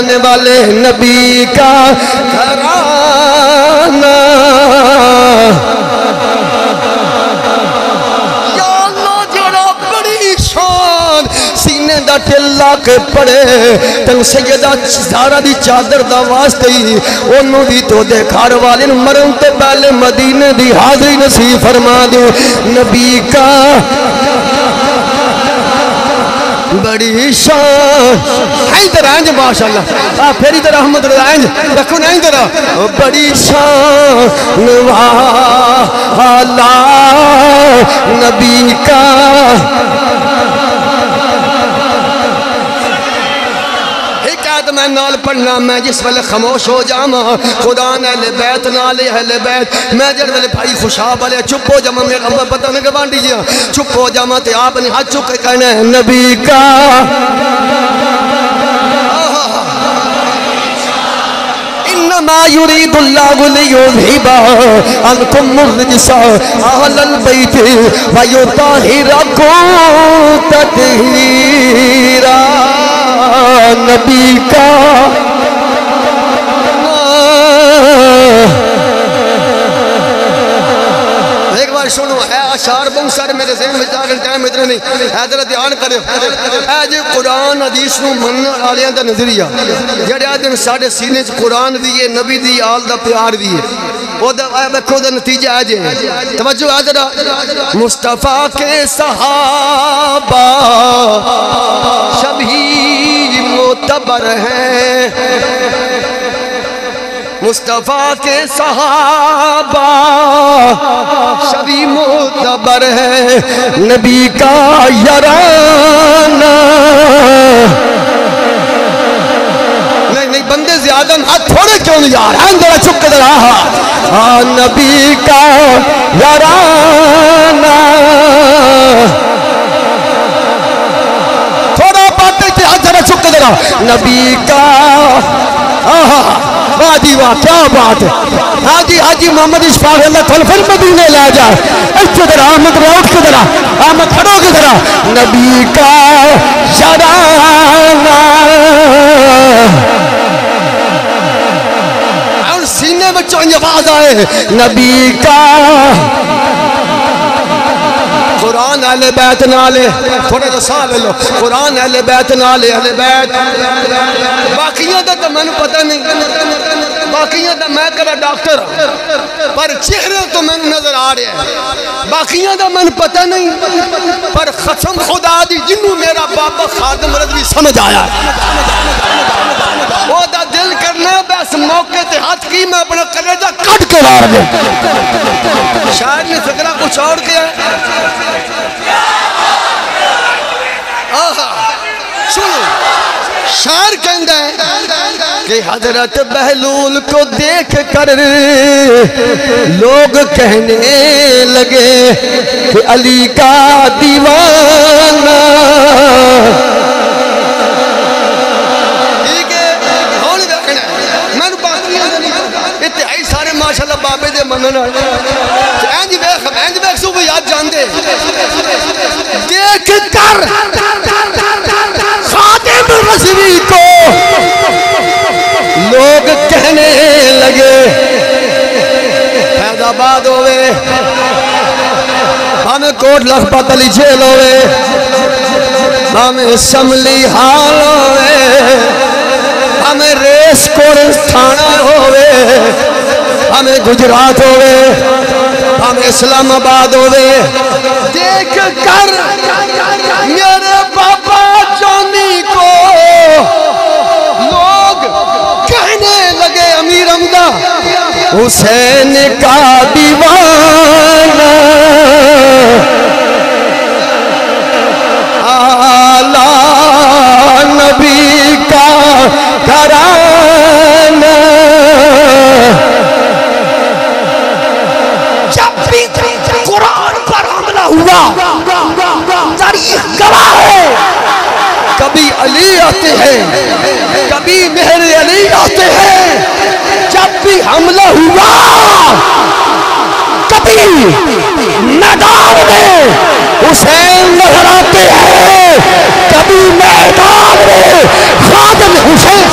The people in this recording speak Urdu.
رحمت والے نبی کا گھرانہ یا اللہ جڑا بڑی شان سینے دا ٹلا کے پڑے تن سیدہ زہرا دی چادر دا واسطے انہوں دی تو دے گھر والے مرن تے پہلے مدینے دی حاضری نصیب فرما دے نبی کا بڑی شان آئیں در آئیں ماشاءاللہ پھری در احمد رضا آئیں رکھو نہیں در بڑی شان والا نبی کا میں نال پڑھنا میں جس ویلے خاموش ہو جاما خدا نے اہل بیت نالے اہل بیت میں جڑ ویلے بھائی خوشاب والے چپ ہو جاما میرا ابا پتہ نہیں گوان دیجیا چپ ہو جاما تے آپ نے ہاتھ چک کے کہنا ہے نبی کا انما يريد الله ليذهب عنكم الرجس اهل البيت ويطهركم تطهيرا نبی کا ایک بار سنو اے اشعار بہت سارے میرے ذہن میں جا کر ٹائم ادھر نہیں حیدر دھیان کرے اے جی قرآن حدیث نو مننے والےاں دا نظریہ جڑے دن ساڈے سینے چ قرآن دیے نبی دی آل دا پیار دیے وہ دیکھو دا نتیجہ ہے جی توجہ ہے ذرا مصطفیٰ کے صحابہ شبیر معتبر ہیں مصطفیٰ کے صحابہ شبیر معتبر ہیں نبی کا یارانہ نہیں بندے زیادہ ہاتھ تھوڑے کیوں نہیں یار ہیں ذرا چک کے ذرا نبی کا یارانہ تھوڑا باتیں تھے ہاتھ ذرا چک کے ذرا نبی کا واہ جی واہ کیا بات ہے حاجی محمد اشفاق اللہ تھلفل مدینے لے جائے اس کے ذرا آمد روٹ کے ذرا آمد کھڑو کے ذرا نبی کا یارانہ اور سینے میں چونی آواز آئے نبی کا قرآن اہل بیت نالے تھوڑے جو سال لو قرآن اہل بیت نالے اہل بیت باقیوں دا تو میں نے پتہ نہیں باقیوں دا میں کرا ڈاکٹر پر چہرے تو میں نظر آ رہے ہیں باقیوں دا میں نے پتہ نہیں پر قسم خدا دی جنہوں میرا بابا خادم رضوی سمجھ آیا وہ دا دل کرنا بس موقع تے ہاتھ کی میں اپنا کلیجہ کٹ کے لار دے شاید نے فکرہ کچھ اور کیا سنو شاعر کہندہ ہے کہ حضرت بہلول کو دیکھ کر لوگ کہنے لگے کہ علی کا دیوانہ ٹھیک ہے ہون دیکھنا میں نے بات نہیں اتہائی سارے ماشاءاللہ بابے دے مننا اینج بیک سو کو یاد جان دے دیکھ کر خادم رضوی کو لوگ کہنے لگے فیض آباد ہوئے ہمیں کوٹ لخبت علی جیل ہوئے ہمیں شملی حال ہوئے ہمیں ریس کورس تھانہ ہوئے ہمیں گجرات ہوئے ہمیں اسلام آباد ہوئے دیکھ کر میرے بابا جانی کو لوگ کہنے لگے امیر حمزہ حسین کا دیوانہ اعلیٰ نبی کا گھرانہ جب بھی قرآن پر حملہ ہوا تاریخ گواہ ہے کبھی علی آتے ہیں کبھی مہر علی آتے ہیں جب بھی حملہ ہوا کبھی میدان میں حسین نظر آتے ہیں کبھی میدان میں خادم حسین